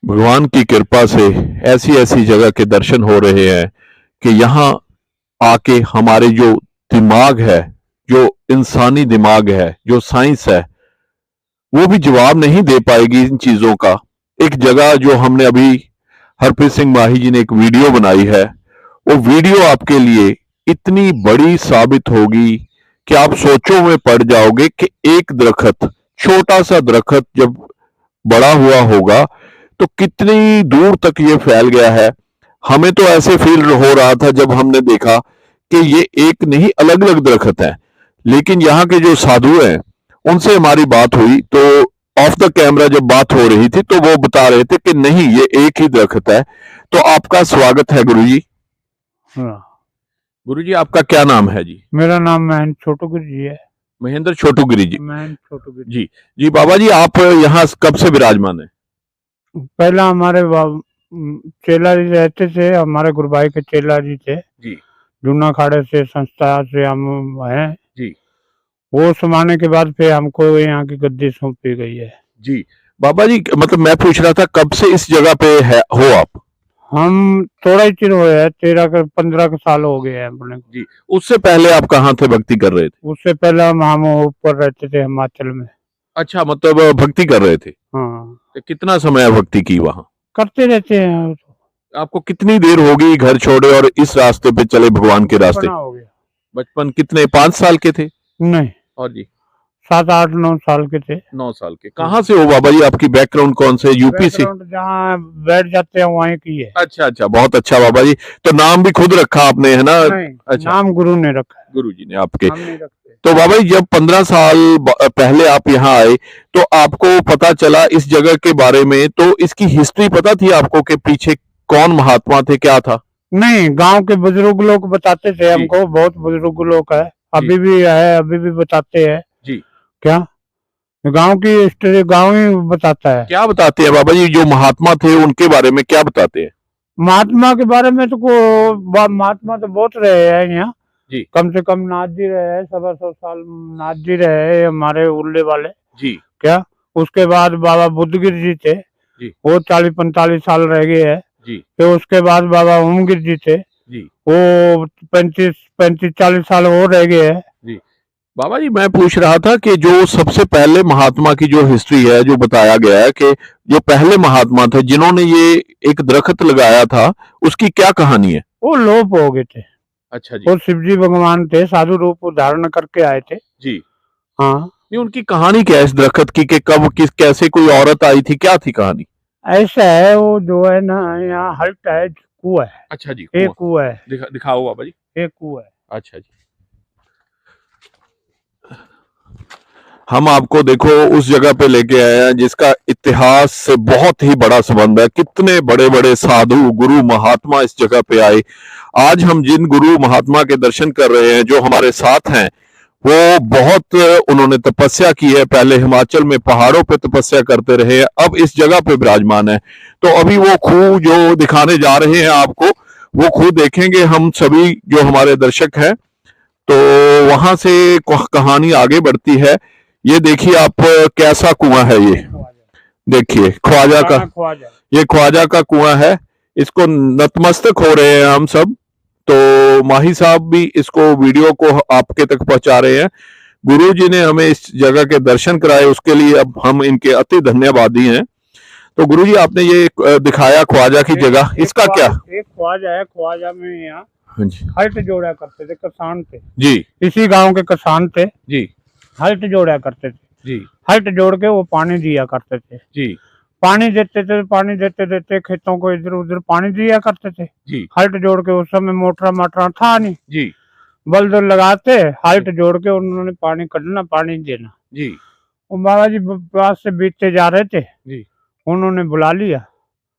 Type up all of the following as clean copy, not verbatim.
भगवान की कृपा से ऐसी ऐसी जगह के दर्शन हो रहे हैं कि यहाँ आके हमारे जो दिमाग है, जो इंसानी दिमाग है, जो साइंस है, वो भी जवाब नहीं दे पाएगी इन चीजों का। एक जगह जो हमने अभी हरप्रीत सिंह माही जी ने एक वीडियो बनाई है, वो वीडियो आपके लिए इतनी बड़ी साबित होगी कि आप सोचों में पड़ जाओगे कि एक दरख्त, छोटा सा दरख्त जब बड़ा हुआ होगा तो कितनी दूर तक ये फैल गया है। हमें तो ऐसे फील हो रहा था जब हमने देखा कि ये एक नहीं अलग अलग दरख्त है, लेकिन यहाँ के जो साधु हैं उनसे हमारी बात हुई तो ऑफ द कैमरा जब बात हो रही थी तो वो बता रहे थे कि नहीं, ये एक ही दरख्त है। तो आपका स्वागत है गुरुजी। हाँ, गुरुजी आपका क्या नाम है जी? मेरा नाम महेंद्र छोटूगिरी जी है। महेंद्र छोटूगिरी जी। महेंद्र छोटूगिरी जी जी बाबा जी, आप यहाँ कब से विराजमान है? पहला हमारे चेला जी रहते थे, हमारे गुरुभाई के चेला जी थे जी जूना खाड़े से, संस्था से हम हैं जी वो समाने के बाद फिर हमको यहाँ की गद्दी सौंपी गई है। जी बाबा जी, मतलब मैं पूछ रहा था कब से इस जगह पे हो आप? हम थोड़ा ही चिर हुए है, 13 15 साल हो गए हैं अपने को। जी, उससे पहले आप कहाँ थे, भक्ति कर रहे थे? उससे पहले हम ऊपर रहते थे हिमाचल में। अच्छा, मतलब भक्ति कर रहे थे। हाँ, तो कितना समय भक्ति की वहाँ? करते रहते हैं। आपको कितनी देर होगी घर छोड़े और इस रास्ते पे चले, भगवान के रास्ते? हो गया। बचपन कितने, 5 साल के थे? नहीं, और जी 7 8 9 साल के थे। 9 साल के। कहाँ से हो बाबा जी? आपकी बैकग्राउंड कौन से? यूपी से? जहाँ बैठ जाते हैं वहीं की है। अच्छा अच्छा, बहुत अच्छा बाबा जी। तो नाम भी खुद रखा आपने, है ना? नहीं, अच्छा, नाम गुरु ने रखा है। गुरु जी ने आपके। हम नहीं रखते। तो बाबा जी, जब 15 साल पहले आप यहाँ आए तो आपको पता चला इस जगह के बारे में, तो इसकी हिस्ट्री पता थी आपको कि पीछे कौन महात्मा थे, क्या था? नहीं, गांव के बुजुर्ग लोग बताते थे हमको, बहुत बुजुर्ग लोग है, अभी भी है, अभी भी बताते हैं जी। क्या गांव की हिस्ट्री गांव ही बताता है। क्या बताते हैं बाबा जी, जो महात्मा थे उनके बारे में क्या बताते हैं? महात्मा के बारे में तो महात्मा तो बहुत रहे हैं यहाँ जी। कम से कम नाथ जी रहे हैं, 125 साल नाथ जी रहे हैं हमारे उल्ले वाले जी। क्या। उसके बाद बाबा बुद्धगिर जी थे जी। वो 40 45 साल रह गए हैं जी। फिर उसके बाद बाबा ओमगिर जी थे जी। वो 35 40 साल वो रह गए हैं। जी बाबा जी, मैं पूछ रहा था कि जो सबसे पहले महात्मा की जो हिस्ट्री है, जो बताया गया है कि जो पहले महात्मा थे जिन्होंने ये एक दरख्त लगाया था, उसकी क्या कहानी है? वो लोप हो गए थे। अच्छा जी। वो शिवजी भगवान थे, साधु रूप धारण करके आए थे जी। हाँ। ये उनकी कहानी क्या है इस दरख्त की, कि कब किस कैसे कोई औरत आई थी, क्या थी कहानी? ऐसा है वो जो है ना, यहाँ हल्ट है, कुआ है। अच्छा जी, एक कुआ है। दिखाओ बाबा जी। एक कुआ है। अच्छा जी, हम आपको देखो उस जगह पे लेके आए हैं जिसका इतिहास से बहुत ही बड़ा संबंध है। कितने बड़े बड़े साधु गुरु महात्मा इस जगह पे आए। आज हम जिन गुरु महात्मा के दर्शन कर रहे हैं, जो हमारे साथ हैं, वो बहुत उन्होंने तपस्या की है। पहले हिमाचल में पहाड़ों पे तपस्या करते रहे, अब इस जगह पे विराजमान है। तो अभी वो खूह जो दिखाने जा रहे हैं आपको, वो खूह देखेंगे हम सभी जो हमारे दर्शक हैं। तो वहां से कहानी आगे बढ़ती है। ये देखिए आप, कैसा कुआं है ये, देखिए ख्वाजा का, ये ख्वाजा का कुआं है। इसको नतमस्तक हो रहे हैं हम सब। तो माही साहब भी इसको वीडियो को आपके तक पहुंचा रहे हैं। गुरु जी ने हमें इस जगह के दर्शन कराए, उसके लिए अब हम इनके अति धन्यवादी हैं। तो गुरु जी, आपने ये दिखाया ख्वाजा की जगह, इसका क्या? एक ख्वाजा है, ख्वाजा में यहाँ जी। हल्ट जोड़ा करते थे, किसान थे जी। इसी गांव के किसान थे जी। हल्ट जोड़ा करते थे जी। हल्ट जोड़ के वो पानी दिया करते थे जी। पानी देते थे, पानी देते देते खेतों को इधर उधर पानी दिया करते थे जी। हल्ट जोड़ के। उस समय मोटरा माटरा था नहीं जी। बल्द लगाते, हल्ट जोड़ के उन्होंने पानी कढ़ना, पानी देना जी। वो बाबा जी पास से बीतते जा रहे थे जी। उन्होंने बुला लिया,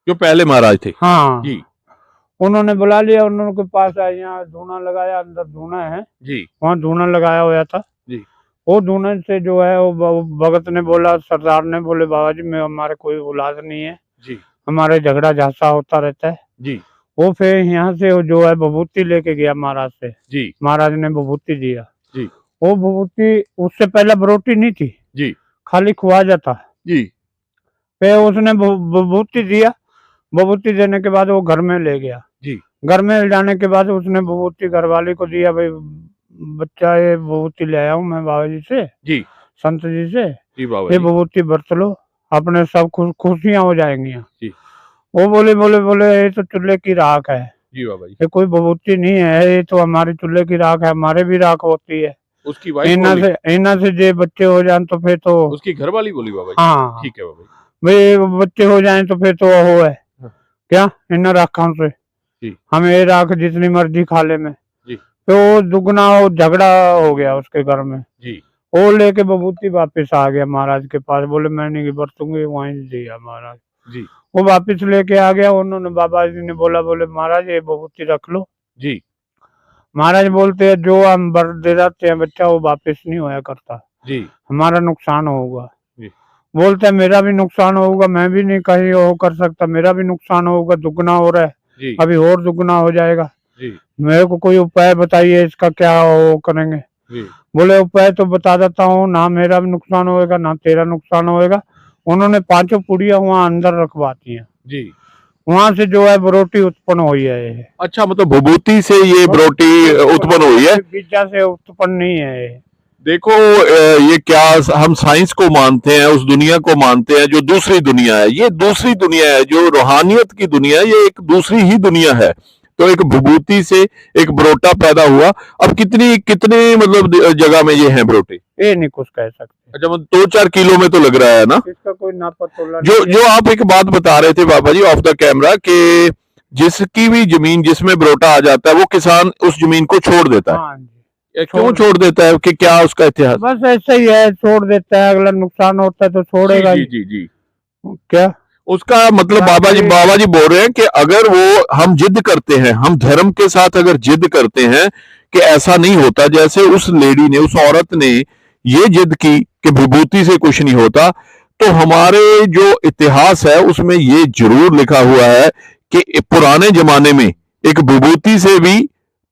जो पहले महाराज थे। हाँ जी। उन्होंने बुला लिया, उन्होंने पास आए, यहाँ धूना लगाया, अंदर धूना है जी। वहाँ धूना लगाया हुआ था जी। वो धूने से जो है वो भगत ने बोला, सरदार ने बोले बाबा जी में हमारे कोई औलाद नहीं है जी। हमारे झगड़ा झांसा होता रहता है जी। वो फिर यहाँ से जो है विभूति लेके गया महाराज से। जी। महाराज ने विभूति दिया। जी। वो विभूति उससे पहले बरोटी नहीं थी जी। खाली ख्वाजा था। जी। फिर उसने विभूति दिया, विभूति देने के बाद वो घर में ले गया जी। घर में ले जाने के बाद उसने विभूति घरवाली को दिया, भाई बच्चा ये विभूति ले आया हूँ मैं बाबा जी से, जी संत जी से, जी बाबा ये जी। विभूति बरत लो, अपने सब खुशियां हो जाएंगी। जी। वो बोले बोले बोले ये तो चूल्हे की राख है, जी बाबा जी। ये कोई विभूति नहीं है, ये तो हमारे चूल्हे की राख है, हमारे भी राख होती है। उसकी वाइफ बोली, इन्ना से जे बच्चे हो जाए तो फिर तो उसकी घरवाली बोली बाबा जी। हाँ ठीक है बाबा जी। भाई बच्चे हो जाए तो फिर तो वो है हाँ। क्या इन्ना राखा से जी। हमें ये राख जितनी मर्जी खा ले में जी। तो वो दुगना वो झगड़ा हो गया उसके घर में जी। वो लेके विभूति वापिस आ गया महाराज के पास, बोले मैं नहीं बरतूंगी, वहीं दिया महाराज जी। वो वापिस लेके आ गया। उन्होंने बाबा जी ने बोला, बोले महाराज ये विभूति रख लो। जी। महाराज बोलते हैं जो हम बर दे जाते हैं बच्चा वो वापिस नहीं होया करता जी। हमारा नुकसान होगा। जी। बोलते हैं मेरा भी नुकसान होगा, मैं भी नहीं कहीं वो कर सकता, मेरा भी नुकसान होगा, दुगना हो रहा है जी। अभी और दुगना हो जाएगा। जी। मेरे को कोई उपाय बताइए इसका, क्या वो करेंगे। जी। बोले उपाय तो बता देता हूँ, ना मेरा भी नुकसान होएगा ना तेरा नुकसान होएगा। उन्होंने 5 पुड़िया वहाँ अंदर रखवाती हैं, जी। वहां से जो है बरोटी उत्पन्न हुई है ये। अच्छा, मतलब विभूति से ये बरोटी उत्पन्न हुई है, बीजा से उत्पन्न नहीं है ये। देखो ये क्या हम साइंस को मानते हैं, उस दुनिया को मानते हैं जो दूसरी दुनिया है, ये दूसरी दुनिया है, जो रूहानियत की दुनिया है, ये एक दूसरी ही दुनिया है। तो एक विभूति से एक बरोटा पैदा हुआ। अब कितनी कितने मतलब जगह में ये है बरोटे? ये नहीं कुछ कह सकते। अच्छा, मतलब 2-4 किलो में तो लग रहा है ना? इसका कोई नापा तोला जो आप एक बात बता रहे थे बाबा जी ऑफ द कैमरा कि जिसकी भी जमीन जिसमें बरोटा आ जाता है वो किसान उस जमीन को छोड़ देता है। हाँ जी। क्यों छोड़ देता है, कि क्या उसका इतिहास? बस ऐसा ही है, छोड़ देता है, अगला नुकसान होता है तो छोड़ेगा जी जी जी। क्या उसका मतलब बाबा जी बोल रहे हैं कि अगर वो हम जिद करते हैं, हम धर्म के साथ अगर जिद करते हैं कि ऐसा नहीं होता, जैसे उस लेडी ने, उस औरत ने ये जिद की कि विभूति से कुछ नहीं होता, तो हमारे जो इतिहास है उसमें ये जरूर लिखा हुआ है कि पुराने जमाने में एक विभूति से भी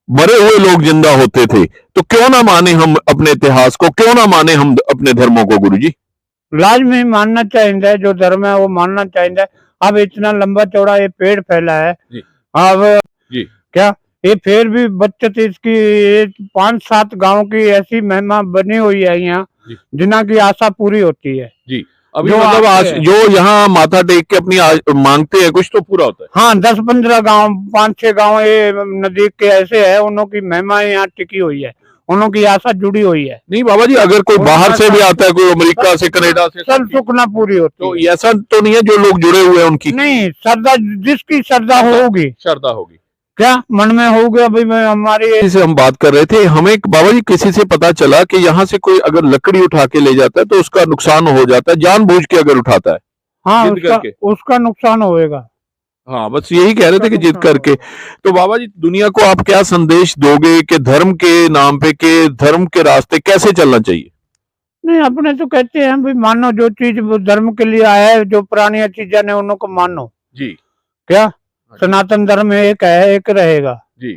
मरे हुए लोग जिंदा होते थे। तो क्यों ना माने हम अपने इतिहास को, क्यों ना माने हम अपने धर्मों को गुरुजी? लाजमी मानना चाहिए, जो धर्म है वो मानना चाहिए। अब इतना लंबा चौड़ा ये पेड़ फैला है जी। अब जी। क्या ये फिर भी बचत इसकी 5-7 गांव की ऐसी महिमा बनी हुई है यहाँ जिन्हों की आशा पूरी होती है जी। अभी जो मतलब आज जो यहाँ माथा टेक के अपनी मांगते हैं कुछ तो पूरा होता है। हाँ 10-15 गांव 5-6 गांव ये नदी के ऐसे है, उन्हों की महिमा यहाँ टिकी हुई है, उन्हों की आशा जुड़ी हुई है। नहीं बाबा जी, अगर कोई बाहर से भी आता है, कोई अमेरिका से, कनाडा से, सब सुखना पूरी होती तो है। ऐसा तो नहीं है जो लोग जुड़े हुए हैं उनकी नहीं, श्रद्धा जिसकी श्रद्धा होगी, श्रद्धा होगी, क्या मन में हो गया भाई मैं हमारी से हम बात कर रहे थे। हमें बाबा जी किसी से पता चला कि यहाँ से कोई अगर लकड़ी उठा के ले जाता है तो उसका नुकसान हो जाता है, जानबूझ के अगर उठाता है। हाँ जिद उसका नुकसान होएगा। हाँ, बस यही कह रहे थे कि जिद करके। तो बाबा जी दुनिया को आप क्या संदेश दोगे कि धर्म के नाम पे, के धर्म के रास्ते कैसे चलना चाहिए? नहीं, अपने तो कहते हैं भाई मानो जो चीज धर्म के लिए आया है, जो पुरानी चीजें ने उनको मानो जी। क्या सनातन धर्म एक है, एक रहेगा जी।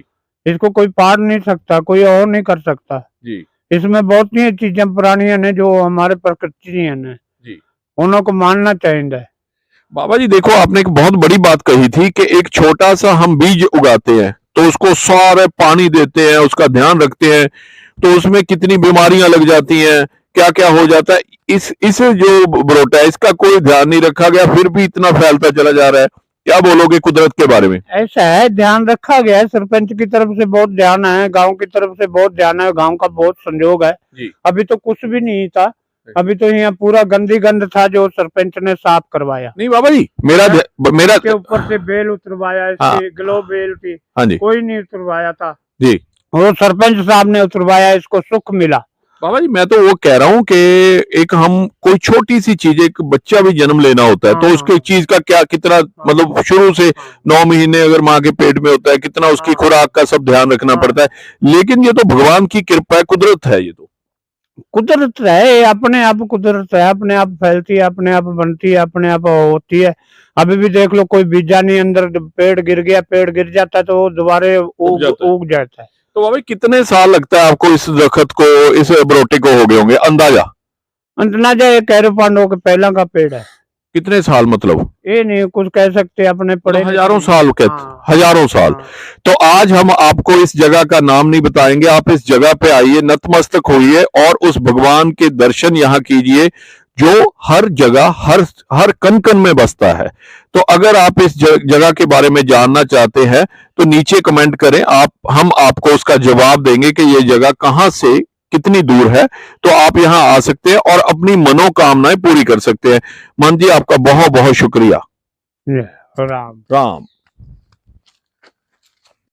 इसको कोई पार नहीं सकता, कोई और नहीं कर सकता जी। इसमें बहुत सी चीजें पुरानी है जो हमारे प्रकृति है जी, उनको मानना चाहिए। बाबा जी देखो, आपने एक बहुत बड़ी बात कही थी कि एक छोटा सा हम बीज उगाते हैं तो उसको सारे पानी देते हैं, उसका ध्यान रखते हैं, तो उसमें कितनी बीमारियां लग जाती हैं, क्या क्या हो जाता है। इस जो बरोटा है इसका कोई ध्यान नहीं रखा गया, फिर भी इतना फैलता चला जा रहा है। क्या बोलोगे कुदरत के बारे में? ऐसा है, ध्यान रखा गया है, सरपंच की तरफ से बहुत ध्यान है, गांव की तरफ से बहुत ध्यान है, गांव का बहुत संयोग है जी। अभी तो कुछ भी नहीं था, अभी तो यहाँ पूरा गंदी गंद था जो सरपंच ने साफ करवाया। नहीं बाबा जी, मेरा के ऊपर से बेल उतरवाया, इसकी ग्लो बेल थी, हाँ जी, कोई नहीं उतरवाया था जी, वो सरपंच साहब ने उतरवाया, इसको सुख मिला। बाबा जी मैं तो वो कह रहा हूँ कि एक हम कोई छोटी सी चीज, एक बच्चा भी जन्म लेना होता है तो उसके चीज का क्या कितना मतलब शुरू से 9 महीने अगर माँ के पेट में होता है, कितना उसकी खुराक का सब ध्यान रखना पड़ता है। लेकिन ये तो भगवान की कृपा है, कुदरत है, ये तो कुदरत है, अपने आप कुदरत है, अपने आप फैलती है, अपने आप बनती है, अपने आप होती है। अभी भी देख लो, कोई बीजा नहीं, अंदर पेड़ गिर गया, पेड़ गिर जाता है तो वो दोबारा उग जाता है। तो बाबा कितने साल लगता है आपको इस दरख्त को, इस बरोटे को हो गए होंगे अंदाजा? अंदाजा ये कैरो पांडव के पहला का पेड़ है। कितने साल मतलब? ये नहीं कुछ कह सकते, अपने पढ़े हजारों साल कहते, हाँ, हजारों साल। हाँ। तो आज हम आपको इस जगह का नाम नहीं बताएंगे, आप इस जगह पे आइए, नतमस्तक होइए और उस भगवान के दर्शन यहाँ कीजिए जो हर जगह हर कन कन में बसता है। तो अगर आप इस जगह के बारे में जानना चाहते हैं तो नीचे कमेंट करें, हम आपको उसका जवाब देंगे कि ये जगह कहाँ से कितनी दूर है। तो आप यहाँ आ सकते हैं और अपनी मनोकामनाएं पूरी कर सकते हैं। मान जी, आपका बहुत बहुत शुक्रिया। जय राम। राम।